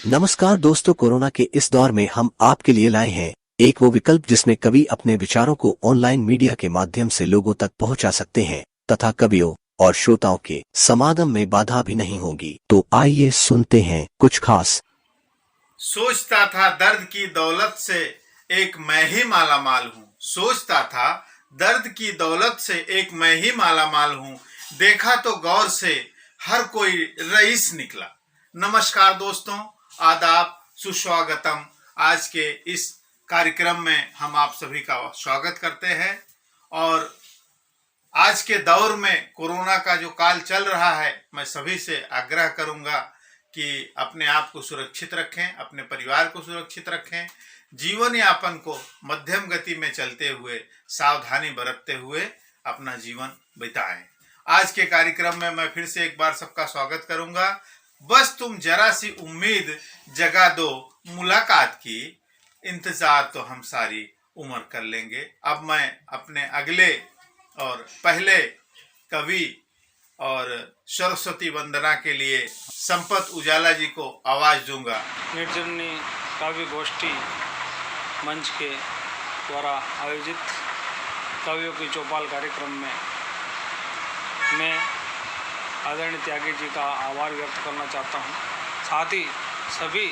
नमस्कार दोस्तों, कोरोना के इस दौर में हम आपके लिए लाए हैं एक वो विकल्प जिसमें कवि अपने विचारों को ऑनलाइन मीडिया के माध्यम से लोगों तक पहुंचा सकते हैं तथा कवियों और श्रोताओं के समागम में बाधा भी नहीं होगी। तो आइए सुनते हैं कुछ खास। सोचता था दर्द की दौलत से एक मैं ही माला माल हूँ। सोचता था दर्द की दौलत से एक मैं ही माला माल हूँ। देखा तो गौर से हर कोई रईस निकला। नमस्कार दोस्तों, आदाब, सुस्वागतम। आज के इस कार्यक्रम में हम आप सभी का स्वागत करते हैं। और आज के दौर में कोरोना का जो काल चल रहा है, मैं सभी से आग्रह करूंगा कि अपने आप को सुरक्षित रखें, अपने परिवार को सुरक्षित रखें, जीवन यापन को मध्यम गति में चलते हुए सावधानी बरतते हुए अपना जीवन बिताएं। आज के कार्यक्रम में मैं फिर से एक बार सबका स्वागत करूंगा। बस तुम जरा सी उम्मीद जगा दो मुलाकात की, इंतजार तो हम सारी उम्र कर लेंगे। अब मैं अपने अगले और पहले कवि और सरस्वती वंदना के लिए संपत उजाला जी को आवाज दूंगा। निर्जनी काव्य गोष्ठी मंच के द्वारा आयोजित कवियों की चौपाल कार्यक्रम में मैं आदरणीय त्यागी जी का आभार व्यक्त करना चाहता हूं। साथ ही सभी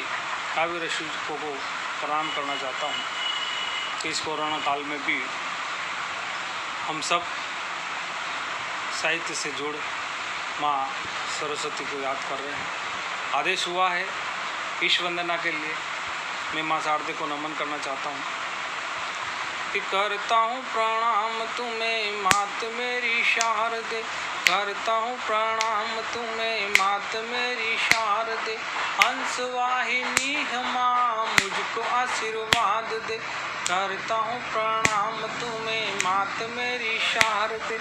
काव्य रसिकों को प्रणाम करना चाहता हूं कि इस कोरोना काल में भी हम सब साहित्य से जुड़ माँ सरस्वती को याद कर रहे हैं। आदेश हुआ है ईश वंदना के लिए। मैं माँ शारदे को नमन करना चाहता हूँ कि करता हूँ प्रणाम तुम्हें मात मेरी शारदे, करता हूँ प्रणाम तुम्हें मात मेरी शारदे, हंस वाहिनी माँ मुझको आशीर्वाद दे। करता हूँ प्रणाम तुम्हें मात मेरी शारदे,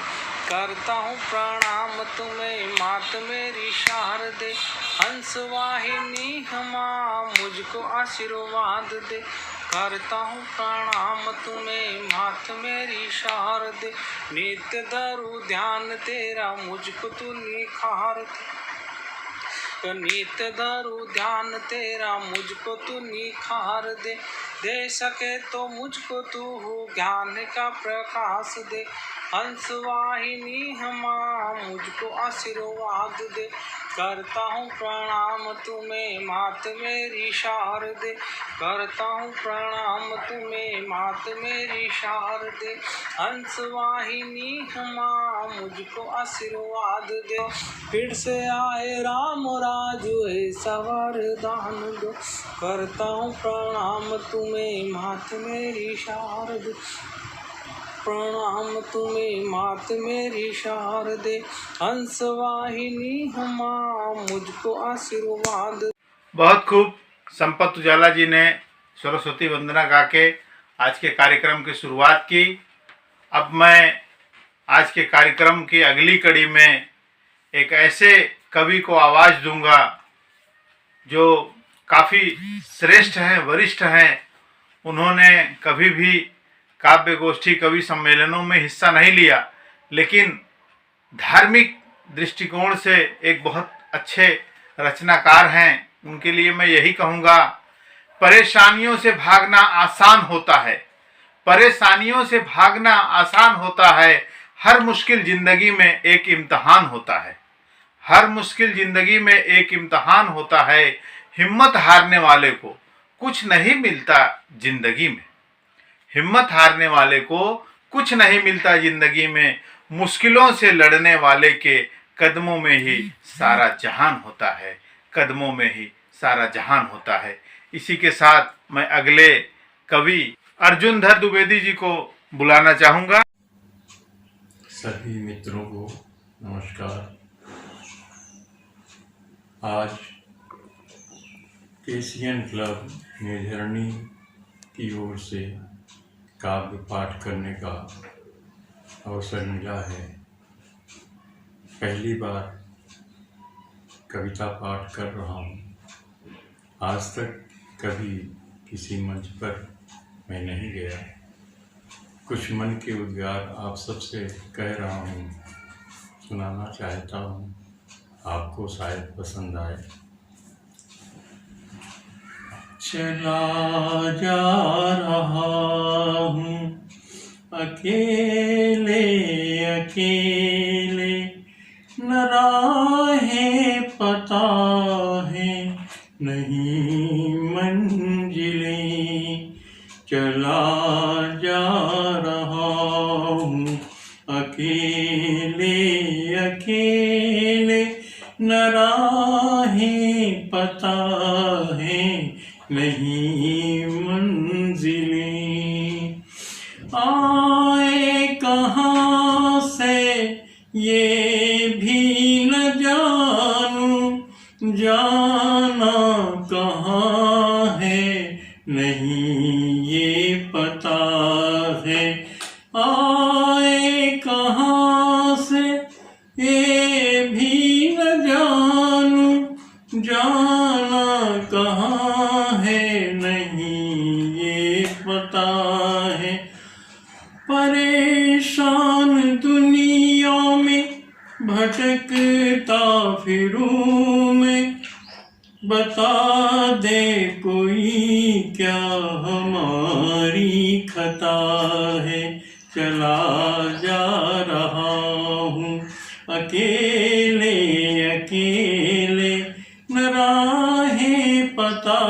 करता हूँ प्रणाम तुम्हें मात मेरी शारदे, हंस वाहिनी माँ मुझको आशीर्वाद दे। करता हूँ प्रणाम तुम्हें मात मेरी शारदे, नित्य धरू ध्यान तेरा मुझको तू निखार दे। नित्य धरू ध्यान तेरा मुझको तू निखार दे सके तो मुझको तू ज्ञान का प्रकाश दे। हंस वाहिनी माँ मुझको आशीर्वाद दे। करता हूँ प्रणाम तुम्हें मात मेरी शारदे, करता हूँ प्रणाम तुम्हें मात मेरी शारदे, हंस वाहिनी माँ मुझको आशीर्वाद दे। फिर से आए राम राजू ऐसा वरदान दो। करता हूँ प्रणाम तुम्हें मात मेरी शारदे, प्रणाम तुम्हें मात मेरी शारदे, हंस वाहिनी माँ मुझको आशीर्वाद। बहुत खूब। संपत उजाला जी ने सरस्वती वंदना गा के आज के कार्यक्रम की शुरुआत की। अब मैं आज के कार्यक्रम की अगली कड़ी में एक ऐसे कवि को आवाज दूंगा जो काफ़ी श्रेष्ठ हैं, वरिष्ठ हैं। उन्होंने कभी भी काव्य गोष्ठी कवि सम्मेलनों में हिस्सा नहीं लिया, लेकिन धार्मिक दृष्टिकोण से एक बहुत अच्छे रचनाकार हैं। उनके लिए मैं यही कहूँगा, परेशानियों से भागना आसान होता है, परेशानियों से भागना आसान होता है। हर मुश्किल जिंदगी में एक इम्तहान होता है, हर मुश्किल जिंदगी में एक इम्तहान होता है। हिम्मत हारने वाले को कुछ नहीं मिलता जिंदगी में, हिम्मत हारने वाले को कुछ नहीं मिलता जिंदगी में। मुश्किलों से लड़ने वाले के कदमों में ही सारा जहान होता है, कदमों में ही सारा जहान होता है। इसी के साथ मैं अगले कवि अर्जुनधर द्विवेदी जी को बुलाना चाहूँगा। सभी मित्रों को नमस्कार। आज एशियन क्लब निर्झरनी की ओर से काव्य पाठ करने का अवसर मिला है। पहली बार कविता पाठ कर रहा हूँ। आज तक कभी किसी मंच पर मैं नहीं गया। कुछ मन के उद्गार आप सबसे कह रहा हूँ, सुनाना चाहता हूँ, आपको शायद पसंद आए। चला जा रहा हूँ अकेले अकेले, न राहें पता है नहीं मंजिलें। चला जा रहा हूँ अकेले अकेले, न राहें पता है नहीं मंजिलें। आए कहाँ से ये भी न जानूं, जाना कहाँ है नहीं ये पता है। आए कहाँ से ये भी न जानूं, जाना कहाँ है नहीं ये पता है। परेशान दुनिया में भटकता फिरूं मैं, बता दे कोई क्या हमारी खता है। चला जा रहा हूँ अकेले अकेले, न राहें पता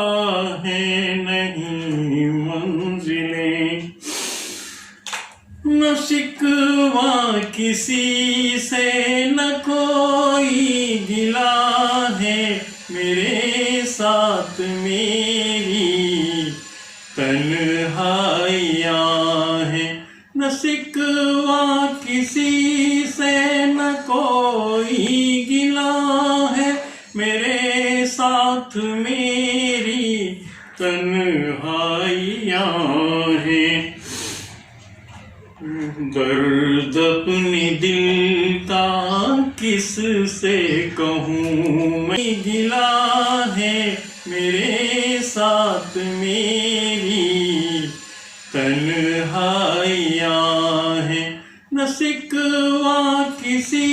है नहीं मंजिलें। न शिकवा किसी से न कोई गिला है, मेरे साथ मेरी तन्हाइयाँ हैं। न शिकवा किसी से न कोई गिला है, मेरे साथ मेरी तन्हाइयाँ हैं। दर्द अपने दिल का किस से कहूँ मैं, गिला है मेरे साथ मेरी तन्हाइयाँ हैं। न शिकवा किसी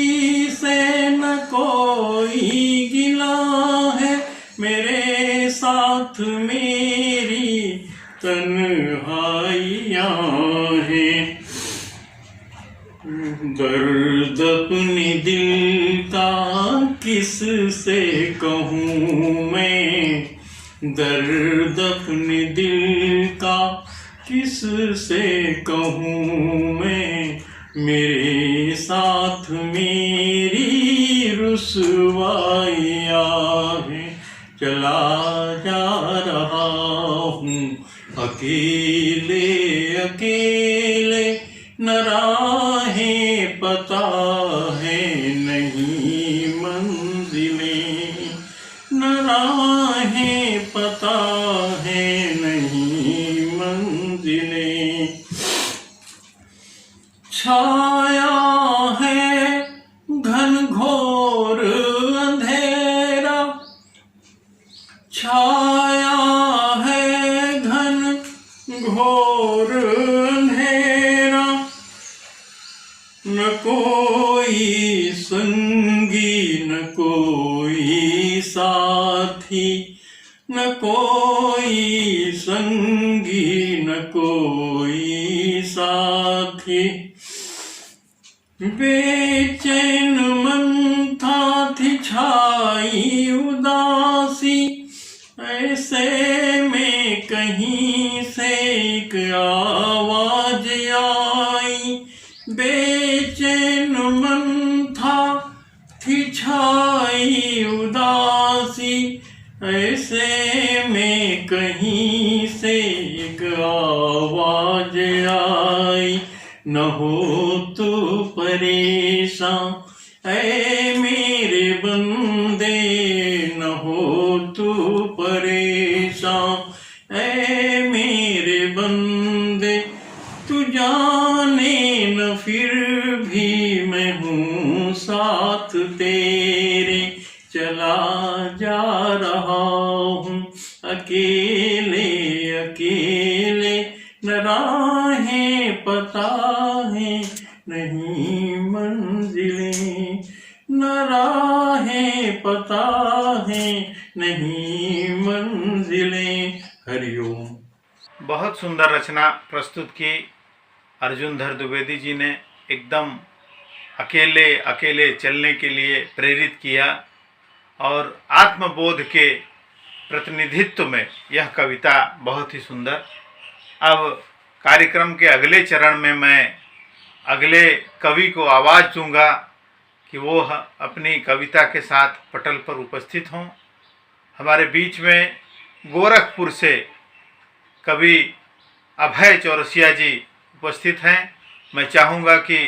से न कोई गिला है, मेरे साथ मेरी तन्हाइयाँ हैं। दर्द अपने दिल का किस से कहूँ मैं, दर्द अपने दिल का किस से कहूँ मैं, मेरे साथ मेरी रुसवाइयाँ हैं। चला जा रहा हूँ अकेले अकेले, न राहें पता है नहीं मंजिलें। न राहें पता है नहीं मंजिलें। छाया है घनघोर अंधेरा, छाया है घनघोर अंधेरा, न कोई संगी न कोई साथी, न कोई संगी न कोई साथी। बेचैन मन था थी छाई उदासी, ऐसे में कहीं से एक आवाज आई। बेचैन मन था थी छाई उदासी, ऐसे में कहीं से एक आवाज आई। न हो तो परेशान ऐ मेरे बंदे, न हो तो परेशान ऐ मेरे बंदे। तू जाने न फिर भी मैं हूँ साथ तेरे। चला जा रहा हूँ अकेले अकेले, न राहें पता पता है नहीं मंजिलें, न राहें पता है नहीं मंजिलें। हरिओम। बहुत सुंदर रचना प्रस्तुत की अर्जुन धर द्विवेदी जी ने। एकदम अकेले अकेले चलने के लिए प्रेरित किया और आत्मबोध के प्रतिनिधित्व में यह कविता बहुत ही सुंदर। अब कार्यक्रम के अगले चरण में मैं अगले कवि को आवाज़ दूंगा कि वो अपनी कविता के साथ पटल पर उपस्थित हों। हमारे बीच में गोरखपुर से कवि अभय चौरसिया जी उपस्थित हैं। मैं चाहूँगा कि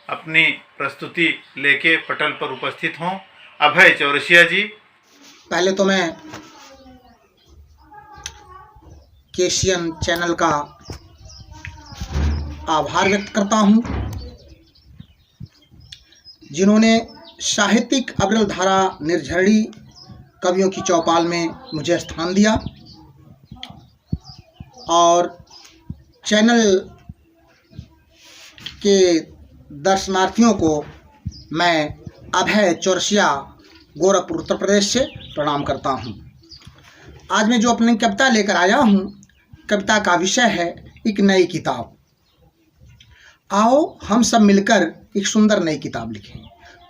अपनी प्रस्तुति लेके पटल पर उपस्थित हों। अभय चौरसिया जी। पहले तो मैं केशियन चैनल का आभार व्यक्त करता हूं, जिन्होंने साहित्यिक अविरल धारा निर्झरी कवियों की चौपाल में मुझे स्थान दिया, और चैनल के दर्शनार्थियों को मैं अभय चौरसिया गोरखपुर उत्तर प्रदेश से प्रणाम करता हूं। आज मैं जो अपनी कविता लेकर आया हूं, कविता का विषय है एक नई किताब। आओ हम सब मिलकर एक सुंदर नई किताब लिखें।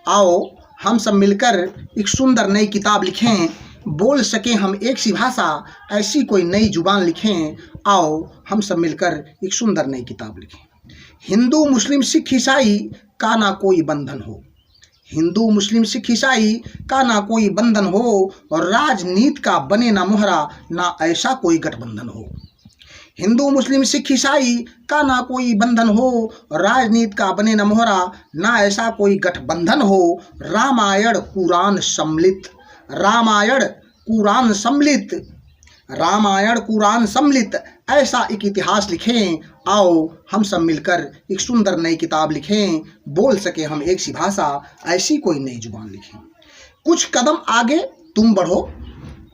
आओ हम सब मिलकर एक सुंदर नई किताब लिखें। बोल सके हम एक सी भाषा, ऐसी कोई नई जुबान लिखें। आओ हम सब मिलकर एक सुंदर नई किताब लिखें। हिंदू मुस्लिम सिख ईसाई का ना कोई बंधन हो। हिंदू मुस्लिम सिख ईसाई का ना कोई बंधन हो, और राजनीति का बने ना मोहरा, ना ऐसा कोई गठबंधन हो। हिंदू मुस्लिम सिख ईसाई का ना कोई बंधन हो, राजनीति का बने न मोहरा, ना ऐसा कोई गठबंधन हो। रामायण कुरान सम्मिलित, रामायण कुरान सम्मिलित, रामायण कुरान सम्मिलित ऐसा एक इतिहास लिखें। आओ हम सब मिलकर एक सुंदर नई किताब लिखें। बोल सके हम एक सी भाषा, ऐसी कोई नई जुबान लिखें। कुछ कदम आगे तुम बढ़ो,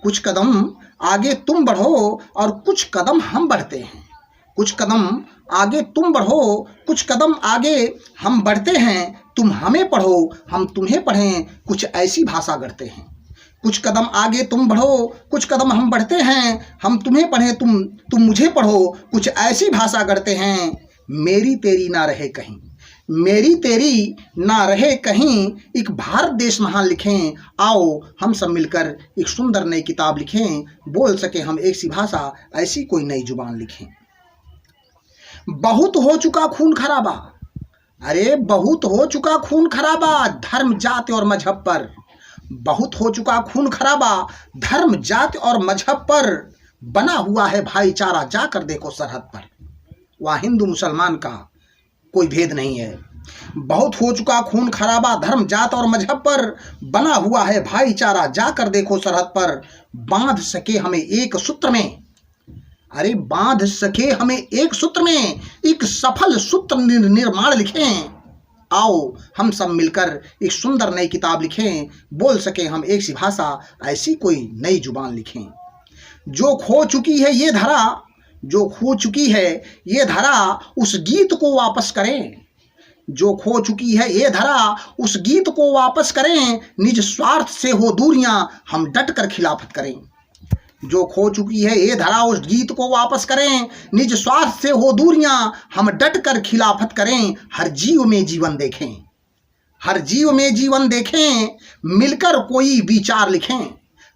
कुछ कदम आगे तुम बढ़ो, और कुछ कदम हम बढ़ते हैं। कुछ कदम आगे तुम बढ़ो, कुछ कदम आगे हम बढ़ते हैं। तुम हमें पढ़ो, हम तुम्हें पढ़ें, कुछ ऐसी भाषा गढ़ते हैं। कुछ कदम आगे तुम बढ़ो, कुछ कदम हम बढ़ते हैं। हम तुम्हें पढ़ें, तुम मुझे पढ़ो, कुछ ऐसी भाषा गढ़ते हैं। मेरी तेरी ना रहे कहीं, मेरी तेरी ना रहे कहीं, एक भारत देश महान लिखें। आओ हम सब मिलकर एक सुंदर नई किताब लिखें। बोल सके हम एक सी भाषा, ऐसी कोई नई जुबान लिखें। बहुत हो चुका खून खराबा, अरे बहुत हो चुका खून खराबा धर्म जाति और मजहब पर। बहुत हो चुका खून खराबा धर्म जाति और मजहब पर। बना हुआ है भाईचारा, जाकर देखो सरहद पर। वहाँ हिंदू मुसलमान का कोई भेद नहीं है। बहुत हो चुका खून खराबा धर्म जात और मजहब पर। बना हुआ है भाईचारा, जाकर देखो सरहद पर। बांध सके हमें एक सूत्र में, अरे बांध सके हमें एक सूत्र में, एक सफल सूत्र निर्माण लिखें। आओ हम सब मिलकर एक सुंदर नई किताब लिखें। बोल सके हम एक सी भाषा, ऐसी कोई नई जुबान लिखें। जो खो चुकी है ये धरा, जो खो चुकी है ये धरा, उस गीत को वापस करें। जो खो चुकी है ये धरा, उस गीत को वापस करें। निज स्वार्थ से हो दूरियां, हम डट कर खिलाफत करें। जो खो चुकी है ये धरा, उस गीत को वापस करें। निज स्वार्थ से हो दूरियां, हम डट कर खिलाफत करें। हर जीव में जीवन देखें, हर जीव में जीवन देखें, मिलकर कोई विचार लिखें।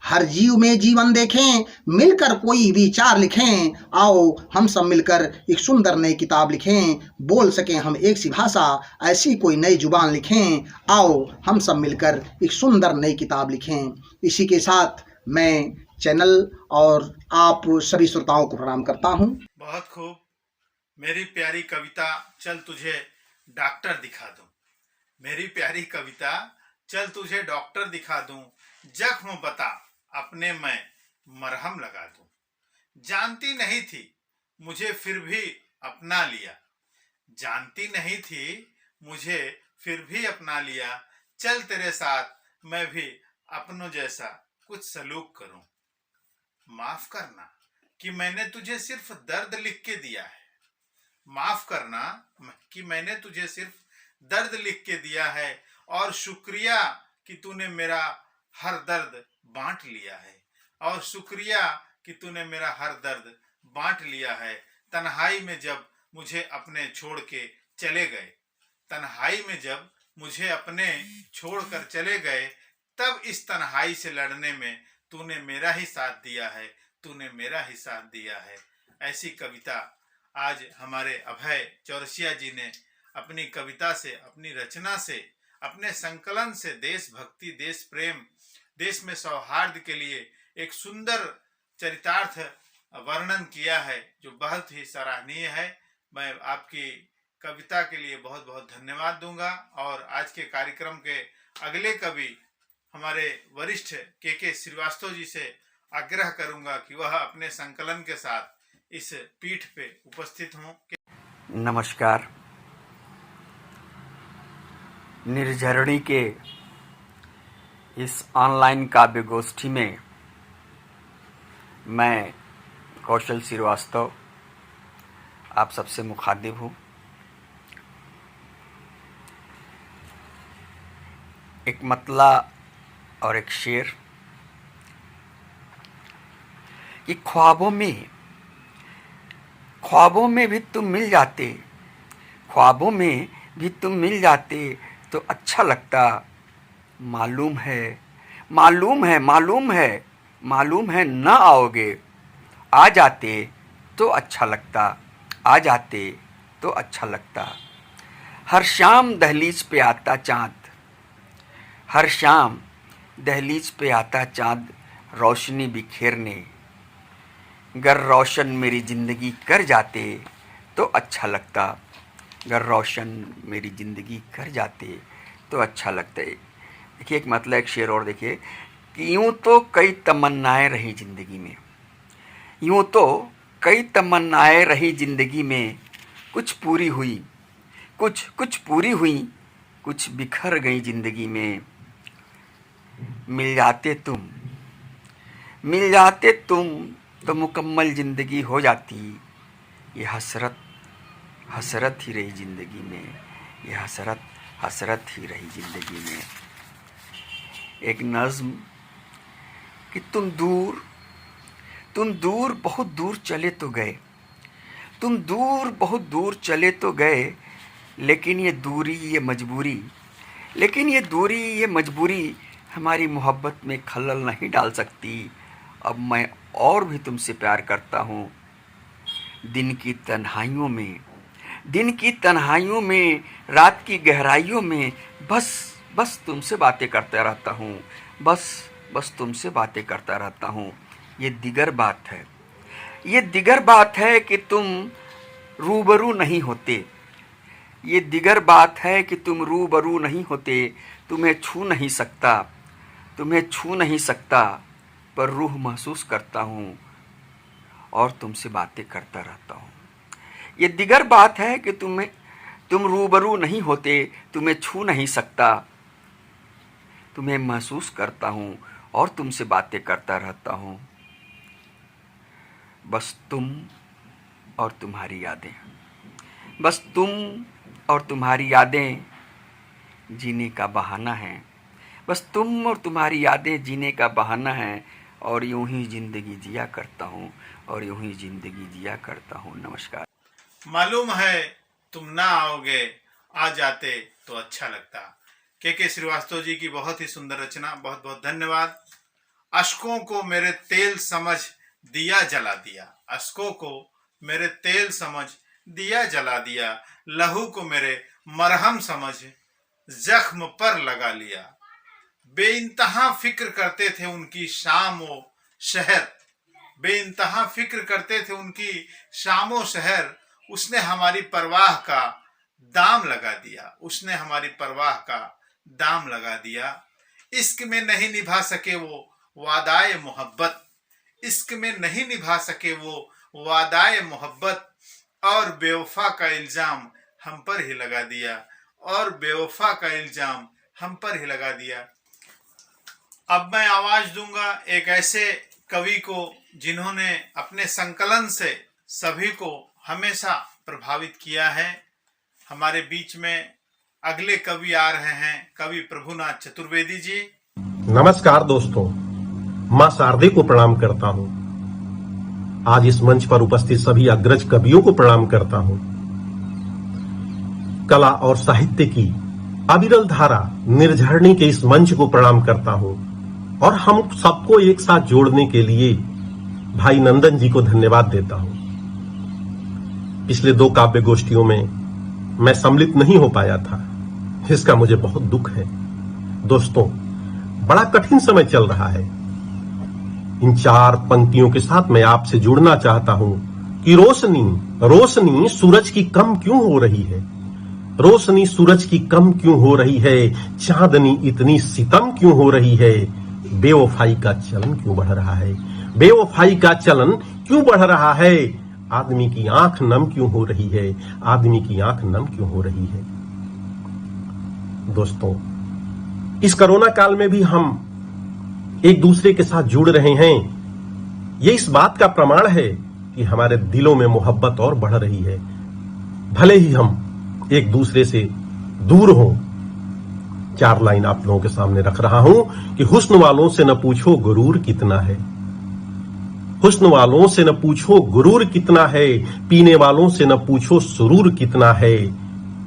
हर जीव में जीवन देखें, मिलकर कोई विचार लिखें। आओ हम सब मिलकर एक सुंदर नई किताब लिखें। बोल सकें हम एक सी भाषा, ऐसी कोई नई जुबान लिखें। आओ हम सब मिलकर एक सुंदर नई किताब लिखें। इसी के साथ मैं चैनल और आप सभी श्रोताओं को प्रणाम करता हूं। बहुत खूब। मेरी प्यारी कविता चल तुझे डॉक्टर दिखा दूं, मेरी प्यारी कविता चल तुझे डॉक्टर दिखा दूं। जख्म बता अपने मैं मरहम लगा दूं। जानती नहीं थी मुझे फिर भी अपना लिया, जानती नहीं थी मुझे फिर भी अपना लिया। चल तेरे साथ मैं भी अपनों जैसा कुछ सलूक करूं। माफ करना कि मैंने तुझे सिर्फ दर्द लिख के दिया है, माफ करना कि मैंने तुझे सिर्फ दर्द लिख के दिया है, और शुक्रिया कि तूने मेरा हर दर्द बांट लिया है, और शुक्रिया कि तूने मेरा हर दर्द बांट लिया है। तन्हाई में जब मुझे अपने छोड़ के चले गए, तन्हाई में जब मुझे अपने छोड़कर चले गए, तब इस तन्हाई से लड़ने में तूने मेरा ही साथ दिया है, तूने मेरा ही साथ दिया है। ऐसी कविता आज हमारे अभय चौरसिया जी ने अपनी कविता से, अपनी रचना से, अपने संकलन से देशभक्ति, देश प्रेम, देश में सौहार्द के लिए एक सुंदर चरितार्थ वर्णन किया है, जो बहुत ही सराहनीय है। मैं आपकी कविता के लिए बहुत बहुत धन्यवाद दूंगा, और आज के कार्यक्रम के अगले कवि हमारे वरिष्ठ के श्रीवास्तव जी से आग्रह करूंगा कि वह अपने संकलन के साथ इस पीठ पे उपस्थित हों। नमस्कार। निर्झरणी के इस ऑनलाइन काव्य गोष्ठी में मैं कौशल श्रीवास्तव आप सबसे मुखातिब हूँ। एक मतला और एक शेर कि ख्वाबों में भी तुम मिल जाते, ख्वाबों में भी तुम मिल जाते तो अच्छा लगता। मालूम है न आओगे, आ जाते तो अच्छा लगता, आ जाते तो अच्छा लगता। हर शाम दहलीज पे आता चाँद, हर शाम दहलीज पे आता चाँद रोशनी बिखेरने। गर रोशन मेरी ज़िंदगी कर जाते तो अच्छा लगता, गर रोशन मेरी ज़िंदगी कर जाते तो अच्छा लगता है। देखिए एक मतलब एक शेर और देखिए कि यूँ तो कई तमन्नाएं रही ज़िंदगी में, यूँ तो कई तमन्नाएं रही ज़िंदगी में, कुछ पूरी हुई, कुछ पूरी हुई, कुछ बिखर गई ज़िंदगी में। मिल जाते तुम तो मुकम्मल ज़िंदगी हो जाती। ये हसरत ही रही ज़िंदगी में, ये हसरत ही रही ज़िंदगी में। एक नज़्म कि तुम दूर बहुत दूर चले तो गए, तुम दूर बहुत दूर चले तो गए, लेकिन ये दूरी ये मजबूरी हमारी मोहब्बत में खलल नहीं डाल सकती। अब मैं और भी तुमसे प्यार करता हूँ। दिन की तन्हाइयों में, रात की गहराइयों में, बस तुमसे बातें करता रहता हूँ, बस तुमसे बातें करता रहता हूँ। ये दिगर बात है कि तुम रूबरू नहीं होते, ये दिगर बात है कि तुम रूबरू नहीं होते। तुम्हें छू नहीं सकता पर रूह महसूस करता हूँ और तुमसे बातें करता रहता हूँ। ये दिगर बात है कि तुम रूबरू नहीं होते, तुम्हें छू नहीं सकता, तुम्हें महसूस करता हूँ और तुमसे बातें करता रहता हूँ। बस तुम और तुम्हारी यादें जीने का बहाना है, बस तुम और तुम्हारी यादें जीने का बहाना है। और यूं ही जिंदगी जिया करता हूँ। नमस्कार। मालूम है तुम ना आओगे, आ जाते तो अच्छा लगता। के श्रीवास्तव जी की बहुत ही सुंदर रचना, बहुत बहुत धन्यवाद। अश्कों को मेरे तेल समझ दिया जला दिया, अश्कों को मेरे तेल समझ दिया जला दिया, लहू को मेरे मरहम समझ जख्म पर लगा लिया। बेइंतहा फिक्र करते थे उनकी शाम व शहर, बेइंतहा फिक्र करते थे उनकी शाम व शहर। उसने हमारी परवाह का दाम लगा दिया, उसने हमारी परवाह का दाम लगा दिया। इश्क में नहीं निभा सके वो वादाए मोहब्बत, इश्क में नहीं निभा सके वो वादाए मोहब्बत, और बेवफा का इल्जाम हम पर ही लगा दिया, और बेवफा का इल्जाम हम पर ही लगा दिया। अब मैं आवाज दूंगा एक ऐसे कवि को जिन्होंने अपने संकलन से सभी को हमेशा प्रभावित किया है। हमारे बीच में अगले कवि आ रहे हैं, कवि प्रभुनाथ चतुर्वेदी जी। नमस्कार दोस्तों, मां शारदे को प्रणाम करता हूं। आज इस मंच पर उपस्थित सभी अग्रज कवियों को प्रणाम करता हूं। कला और साहित्य की अविरल धारा निर्झरणी के इस मंच को प्रणाम करता हूं और हम सबको एक साथ जोड़ने के लिए भाई नंदन जी को धन्यवाद देता हूं। पिछले 2 काव्य गोष्ठियों में मैं सम्मिलित नहीं हो पाया था, इसका मुझे बहुत दुख है। दोस्तों, बड़ा कठिन समय चल रहा है। इन 4 पंक्तियों के साथ मैं आपसे जुड़ना चाहता हूं कि रोशनी सूरज की कम क्यों हो रही है, रोशनी सूरज की कम क्यों हो रही है, चांदनी इतनी सितम क्यों हो रही है, बेवफाई का चलन क्यों बढ़ रहा है, बेवफाई का चलन क्यों बढ़ रहा है, आदमी की आंख नम क्यों हो रही है, आदमी की आंख नम क्यों हो रही है। दोस्तों, इस कोरोना काल में भी हम एक दूसरे के साथ जुड़ रहे हैं। ये इस बात का प्रमाण है कि हमारे दिलों में मोहब्बत और बढ़ रही है, भले ही हम एक दूसरे से दूर हों। 4 लाइन आप लोगों के सामने रख रहा हूं कि हुस्न वालों से न पूछो गुरूर कितना है, हुस्न वालों से न पूछो गुरूर कितना है, पीने वालों से न पूछो सुरूर कितना है,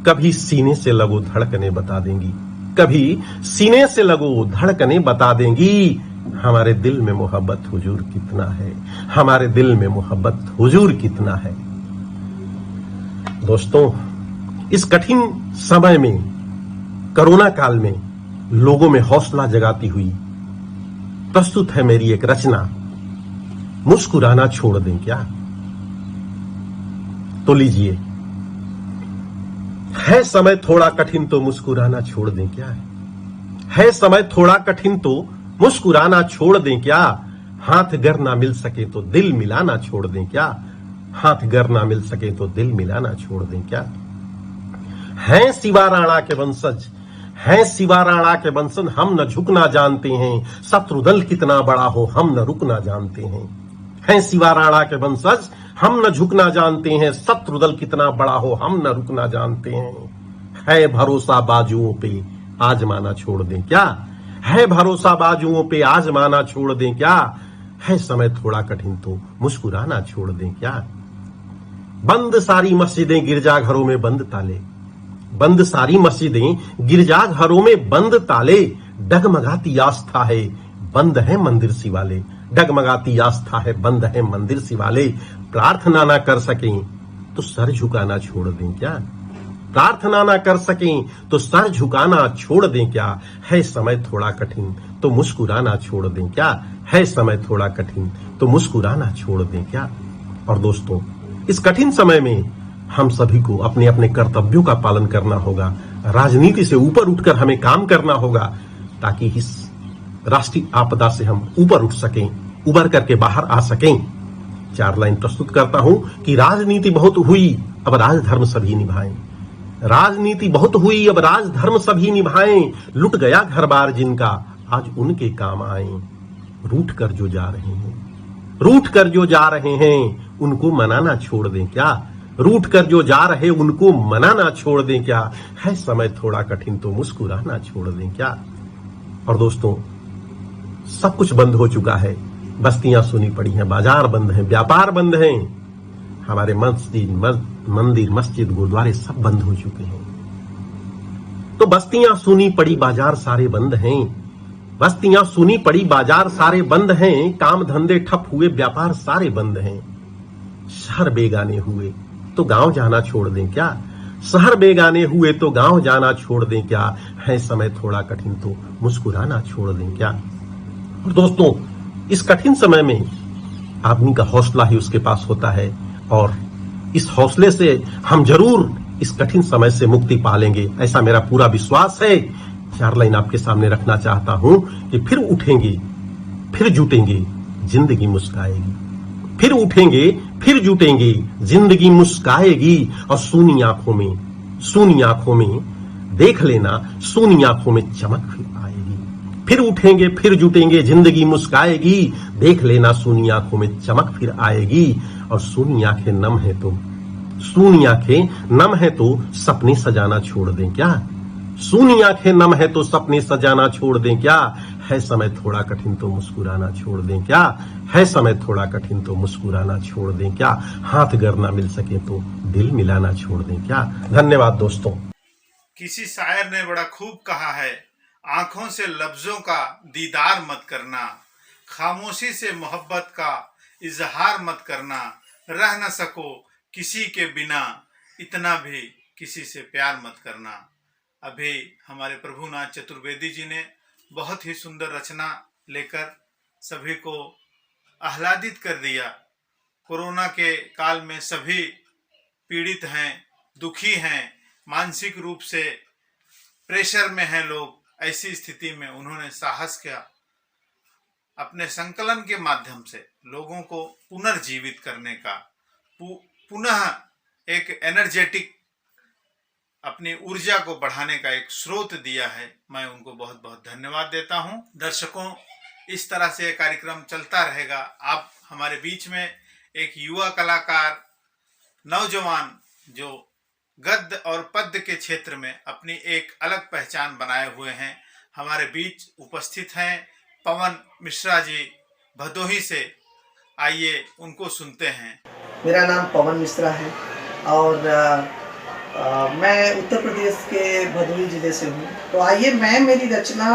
कभी सीने से लगो धड़कने बता देंगी, कभी सीने से लगो धड़कने बता देंगी, हमारे दिल में मोहब्बत हुजूर कितना है, हमारे दिल में मोहब्बत हुजूर कितना है। दोस्तों, इस कठिन समय में, कोरोना काल में लोगों में हौसला जगाती हुई प्रस्तुत है मेरी एक रचना, मुस्कुराना छोड़ दें क्या। तो लीजिए, है समय थोड़ा कठिन तो मुस्कुराना छोड़ दें क्या, है समय थोड़ा कठिन तो मुस्कुराना छोड़ दें क्या, हाथ गर ना मिल सके तो दिल मिलाना छोड़ दें क्या, हाथ गर ना मिल सके तो दिल मिलाना छोड़ दें क्या। हैं शिवा राणा के वंशज, हैं शिवा राणा के वंशज, हम न झुकना जानते हैं, शत्रुदल कितना बड़ा हो हम न रुकना जानते हैं। हैं शिवा राणा के वंशज, हम न झुकना जानते हैं, शत्रुदल कितना बड़ा हो हम न रुकना जानते हैं। है भरोसा बाजुओं पे आजमाना छोड़ दें क्या, है भरोसा बाजुओं पे आजमाना छोड़ दें क्या, है समय थोड़ा कठिन तो मुस्कुराना छोड़ दें क्या। बंद सारी मस्जिदें गिरजाघरों में बंद ताले, बंद सारी मस्जिदें गिरजाघरों में बंद ताले, डगमगाती आस्था है बंद है मंदिर शिवाले, डगमगाती आस्था है बंद है मंदिर शिवाले। प्रार्थना ना कर सकें तो सर झुकाना छोड़ दें क्या, प्रार्थना ना कर सकें तो सर झुकाना छोड़ दें क्या, है समय थोड़ा कठिन तो मुस्कुराना छोड़ दें क्या, है समय थोड़ा कठिन तो मुस्कुराना छोड़ दें क्या। और दोस्तों, इस कठिन समय में हम सभी को अपने अपने कर्तव्यों का पालन करना होगा, राजनीति से ऊपर उठकर हमें काम करना होगा ताकि इस राष्ट्रीय आपदा से हम ऊपर उठ सकें, उबर करके बाहर आ सकें। 4 लाइन प्रस्तुत करता हूं कि राजनीति बहुत हुई अब राजधर्म सभी निभाएं, राजनीति बहुत हुई अब राजधर्म सभी निभाएं, लुट गया घर बार जिनका आज उनके काम आए। रूठ कर जो जा रहे हैं, रूठ कर जो जा रहे हैं उनको मनाना छोड़ दें क्या, रूठ कर जो जा रहे उनको मनाना छोड़ दें क्या, है समय थोड़ा कठिन तो मुस्कुराना छोड़ दें क्या। और दोस्तों, सब कुछ बंद हो चुका है, बस्तियां सुनी पड़ी हैं, बाजार बंद हैं, व्यापार बंद हैं, हमारे मंदिर मस्जिद गुरुद्वारे सब बंद हो चुके हैं। तो बस्तियां सुनी पड़ी बाजार सारे बंद हैं, बस्तियां सुनी पड़ी बाजार सारे बंद हैं, काम धंधे ठप हुए व्यापार सारे बंद हैं। शहर बेगाने हुए तो गांव जाना छोड़ दें क्या, शहर बेगाने हुए तो गांव जाना छोड़ दें क्या, है समय थोड़ा कठिन तो मुस्कुराना छोड़ दें क्या। और दोस्तों, इस कठिन समय में आदमी का हौसला ही उसके पास होता है और इस हौसले से हम जरूर इस कठिन समय से मुक्ति पा लेंगे, ऐसा मेरा पूरा विश्वास है। 4 लाइन आपके सामने रखना चाहता हूं कि फिर उठेंगे, फिर जुटेंगे, जिंदगी मुस्काएगी, फिर उठेंगे, फिर जुटेंगे, जिंदगी मुस्काएगी। और सूनी आंखों में देख लेना, सूनी आंखों में चमक फिर आएगी। फिर उठेंगे, फिर जुटेंगे, जिंदगी मुस्काएगी, देख लेना सूनी आंखों में चमक फिर आएगी। और सूनी आंखें नम है तो सूनी आंखें नम है तो सपने सजाना छोड़ दें क्या? सूनी आंखें नम है तो सपने सजाना छोड़ दें क्या? है समय थोड़ा कठिन तो मुस्कुराना छोड़ दें क्या? है समय थोड़ा कठिन तो मुस्कुराना छोड़ दें क्या? हाथ अगर ना मिल सके तो दिल मिलाना छोड़ दें क्या? धन्यवाद दोस्तों। किसी शायर ने बड़ा खूब कहा है, आंखों से लफ्जों का दीदार मत करना, खामोशी से मोहब्बत का इजहार मत करना, रह न सको किसी के बिना, इतना भी किसी से प्यार मत करना। अभी हमारे प्रभुनाथ चतुर्वेदी जी ने बहुत ही सुंदर रचना लेकर सभी को आह्लादित कर दिया। कोरोना के काल में सभी पीड़ित हैं, दुखी हैं, मानसिक रूप से प्रेशर में हैं लोग। ऐसी स्थिति में उन्होंने साहस किया, अपने संकलन के माध्यम से लोगों को पुनर्जीवित करने का, पुनः एक एनर्जेटिक अपनी ऊर्जा को बढ़ाने का एक स्रोत दिया है। मैं उनको बहुत बहुत धन्यवाद देता हूं। दर्शकों, इस तरह से कार्यक्रम चलता रहेगा। आप हमारे बीच में एक युवा कलाकार, नौजवान जो गद्य और पद्य के क्षेत्र में अपनी एक अलग पहचान बनाए हुए हैं, हमारे बीच उपस्थित हैं पवन मिश्रा जी भदोही से। आइए उनको सुनते हैं। मेरा नाम पवन मिश्रा है और मैं उत्तर प्रदेश के भदोही जिले से हूँ। तो आइए, मेरी रचना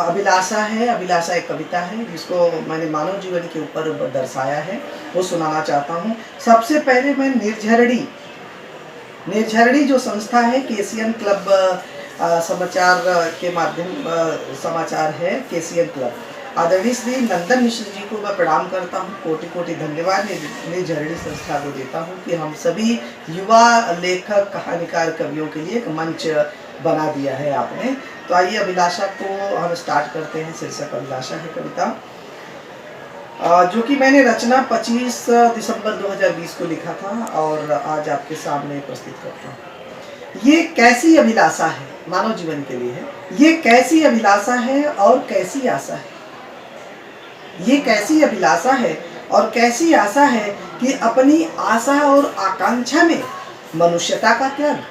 अभिलाषा है। अभिलाषा एक कविता है जिसको मैंने मानव जीवन के ऊपर दर्शाया है, वो सुनाना चाहता हूँ। सबसे पहले मैं निर्झरणी जो संस्था है, केसीएन क्लब समाचार के माध्यम समाचार है, केसीएन क्लब, आदरणीय श्री नंदन मिश्र जी को मैं प्रणाम करता हूँ। कोटि कोटि धन्यवाद निर्झरणी संस्था को देता हूँ कि हम सभी युवा लेखक, कहानीकार, कवियों के लिए एक मंच बना दिया है आपने। तो आइए अभिलाषा को हम स्टार्ट करते हैं। शीर्षक अभिलाषा है कविता, जो कि मैंने रचना 25 दिसंबर 2020 को लिखा था और आज आपके सामने प्रस्तुत करता हूँ। ये कैसी अभिलाषा है, मानव जीवन के लिए है। ये कैसी अभिलाषा है और कैसी आशा है। ये कैसी अभिलाषा है और कैसी आशा है कि अपनी आशा और आकांक्षा में मनुष्यता का त्याग।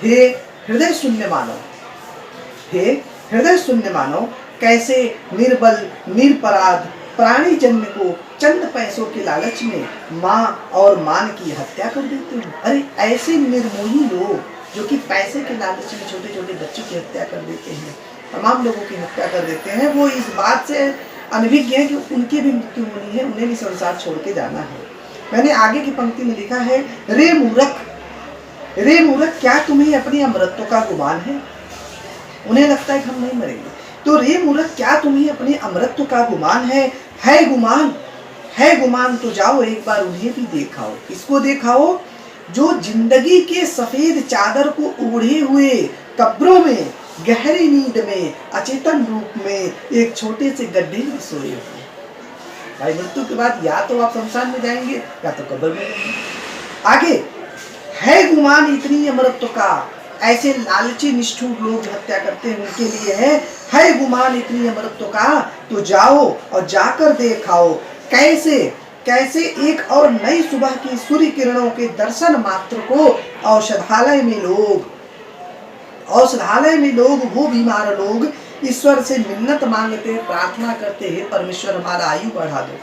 हे हृदय शून्य मानव, हे हृदय शून्य मानव, कैसे निर्बल निरपराध प्राणी जन्म को चंद पैसों के लालच में माँ और मान की हत्या कर देते हो। अरे ऐसे निर्मोही लोग जो कि पैसे के लालच में छोटे छोटे बच्चों की हत्या कर देते हैं, तमाम लोगों की हत्या कर देते हैं, वो इस बात से अनभिज्ञ है कि उनकी भी मृत्यु होनी है, उन्हें भी संसार छोड़ के जाना है। मैंने आगे की पंक्ति में लिखा है, रे मूर्ख, रे मूर्ख, क्या तुम्हें अपनी अमरत्व का गुमान है। उन्हें लगता है कि हम नहीं मरेंगे। तो रे मूर्ख, क्या तुम्हें अपने अमरत्व का गुमान है गुमान, है गुमान, तो जाओ एक बार उन्हें भी देखाओ। किसको देखाओ? जो जिंदगी के सफेद चादर को ओढ़े हुए कब्रों में गहरी नींद में अचेतन रूप में एक छोटे से गड्ढे में सोए हुए। भाई मृत्यु के बाद या तो आप शमशान में जाएंगे या तो कब्र में जाएंगे। आगे, है गुमान इतनी अमरत्व का, ऐसे लालची निष्ठुर लोग हत्या करते हैं उनके लिए है गुमान इतनी अमरत्व का, तो जाओ और जाकर देखाओ कैसे कैसे एक और नई सुबह की सूर्य किरणों के दर्शन मात्र को औषधालय में लोग वो बीमार लोग ईश्वर से मिन्नत मांगते, प्रार्थना करते हैं, परमेश्वर हमारा आयु बढ़ा दो,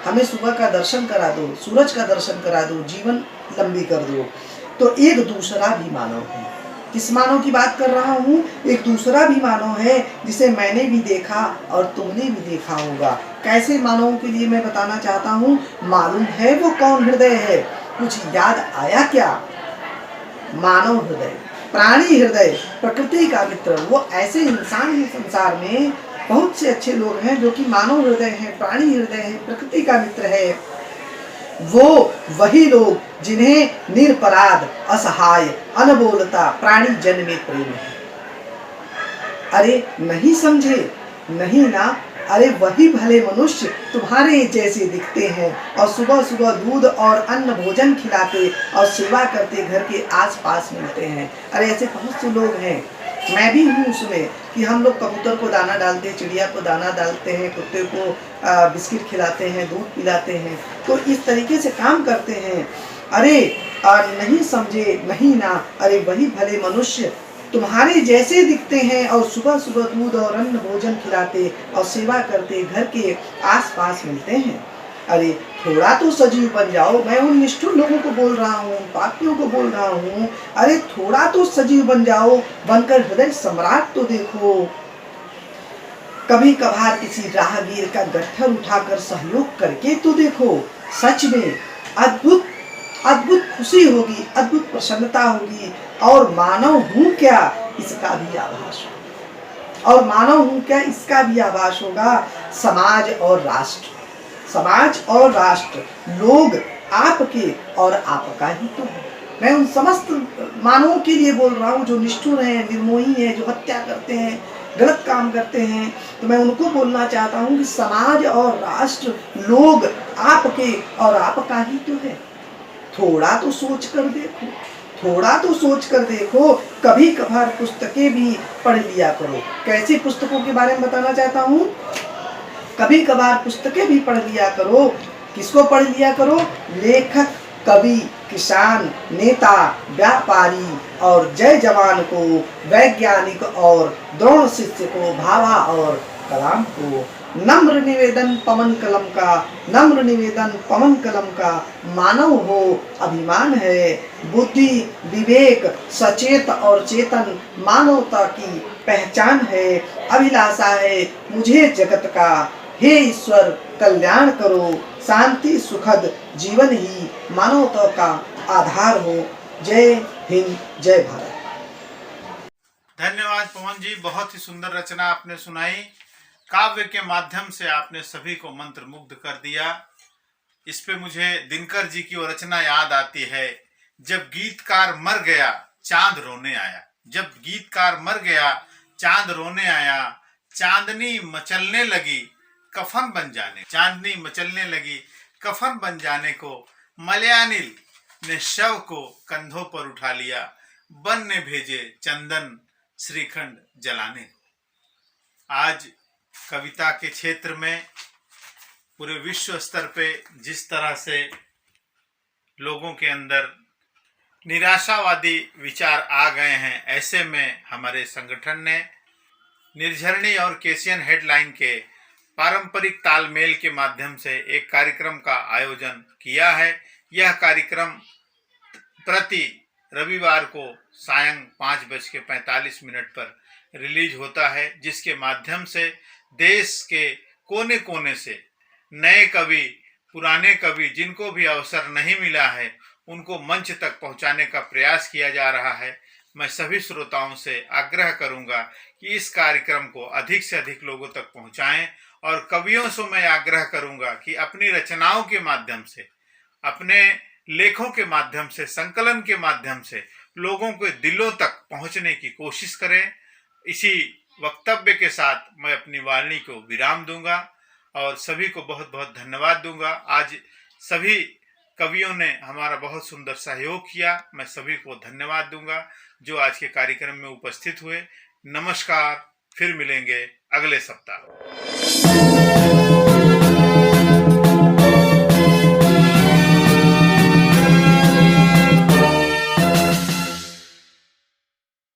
हमें सुबह का दर्शन करा दो, सूरज का दर्शन करा दो, जीवन लंबी कर दो। तो एक दूसरा भी मानव है। किस मानव की बात कर रहा हूँ? एक दूसरा भी मानव है जिसे मैंने भी देखा और तुमने भी देखा होगा। कैसे मानवों के लिए मैं बताना चाहता हूँ। मालूम है वो कौन हृदय है? कुछ याद आया क्या? मानव हृदय, प्राणी हृदय, प्रकृति का मित्र। वो ऐसे इंसान हैं संसार में, बहुत से अच्छे लोग हैं जो कि मानव हृदय है, प्राणी हृदय है, प्रकृति का मित्र है। वो वही लोग जिन्हें निरपराध, असहाय, अनबोलता प्राणी जन में प्रेम है। अरे नहीं समझे? नहीं ना? अरे वही भले मनुष्य तुम्हारे जैसे दिखते हैं और सुबह सुबह दूध और अन्न भोजन खिलाते और सेवा करते घर के आसपास मिलते हैं। अरे ऐसे बहुत से लोग हैं मैं भी हूँ उसमें कि हम लोग कबूतर को दाना डालते हैं, चिड़िया को दाना डालते हैं, कुत्ते को बिस्किट खिलाते हैं, दूध पिलाते हैं, तो इस तरीके से काम करते हैं। अरे नहीं समझे नहीं ना, अरे वही भले मनुष्य तुम्हारे जैसे दिखते हैं और सुबह सुबह दूध और अन्न भोजन खिलाते और सेवा करते घर के आसपास मिलते हैं। अरे थोड़ा तो सजीव बन जाओ। मैं उन निष्ठुर लोगों को बोल रहा हूँ, पापियों को बोल रहा हूँ, अरे थोड़ा तो सजीव बन जाओ, बनकर हृदय सम्राट तो देखो। कभी कभार किसी राहगीर का गट्ठर उठाकर सहयोग करके तो देखो। सच में अद्भुत अद्भुत खुशी होगी, अद्भुत प्रसन्नता होगी, और मानव हूँ क्या इसका भी आभास होगा, और मानव हूँ क्या इसका भी आभास होगा। समाज और राष्ट्र, समाज और राष्ट्र, लोग आपके और आपका ही तो है। मैं उन समस्त मानवों के लिए बोल रहा हूँ जो निष्ठुर हैं, निर्मोही हैं, जो हत्या करते हैं, गलत काम करते हैं, तो मैं उनको बोलना चाहता हूँ कि समाज और राष्ट्र, लोग आपके और आपका ही तो है। थोड़ा तो सोच कर देखो, थोड़ा तो सोच कर देखो। कभी कभार पुस्तकें भी पढ़ लिया करो। कैसी पुस्तकों के बारे में बताना चाहता हूँ। कभी कभार पुस्तकें भी पढ़ लिया करो। किसको पढ़ लिया करो? लेखक, कवि, किसान, नेता, व्यापारी और जय जवान को, वैज्ञानिक और द्रोण शिष्य को, भाभा और कलाम को। नम्र निवेदन पवन कलम का, नम्र निवेदन पवन कलम का। मानव हो अभिमान है, बुद्धि विवेक सचेत और चेतन मानवता की पहचान है। अभिलाषा है मुझे जगत का, हे ईश्वर कल्याण करो। शांति सुखद जीवन ही मानवता का आधार हो। जय हिंद, जय भारत। धन्यवाद पवन जी, बहुत ही सुंदर रचना आपने सुनाई। काव्य के माध्यम से आपने सभी को मंत्र मुग्ध कर दिया। इस पे मुझे दिनकर जी की वो रचना याद आती है, जब गीतकार मर गया चांद रोने आया। जब गीतकार मर गया चांद रोने आया, चांदनी मचलने लगी कफन बन जाने, चांदनी मचलने लगी कफन बन जाने को। मलयानिल ने शव को कंधों पर उठा लिया, बन ने भेजे चंदन श्रीखंड जलाने। आज कविता के क्षेत्र में पूरे विश्व स्तर पे जिस तरह से लोगों के अंदर निराशावादी विचार आ गए हैं, ऐसे में हमारे संगठन ने निर्झरणी और केशियन हेडलाइन के पारंपरिक तालमेल के माध्यम से एक कार्यक्रम का आयोजन किया है। यह कार्यक्रम प्रति रविवार को सायं 5:45 पर रिलीज होता है, जिसके माध्यम से देश के कोने कोने से नए कवि, पुराने कवि, जिनको भी अवसर नहीं मिला है, उनको मंच तक पहुंचाने का प्रयास किया जा रहा है। मैं सभी श्रोताओं से आग्रह करूंगा कि इस कार्यक्रम को अधिक से अधिक लोगों तक पहुंचाएं, और कवियों से मैं आग्रह करूंगा कि अपनी रचनाओं के माध्यम से, अपने लेखों के माध्यम से, संकलन के माध्यम से लोगों के दिलों तक पहुंचने की कोशिश करें। इसी वक्तव्य के साथ मैं अपनी वाणी को विराम दूंगा और सभी को बहुत बहुत धन्यवाद दूंगा। आज सभी कवियों ने हमारा बहुत सुंदर सहयोग किया। मैं सभी को धन्यवाद दूंगा जो आज के कार्यक्रम में उपस्थित हुए। नमस्कार, फिर मिलेंगे अगले सप्ताह।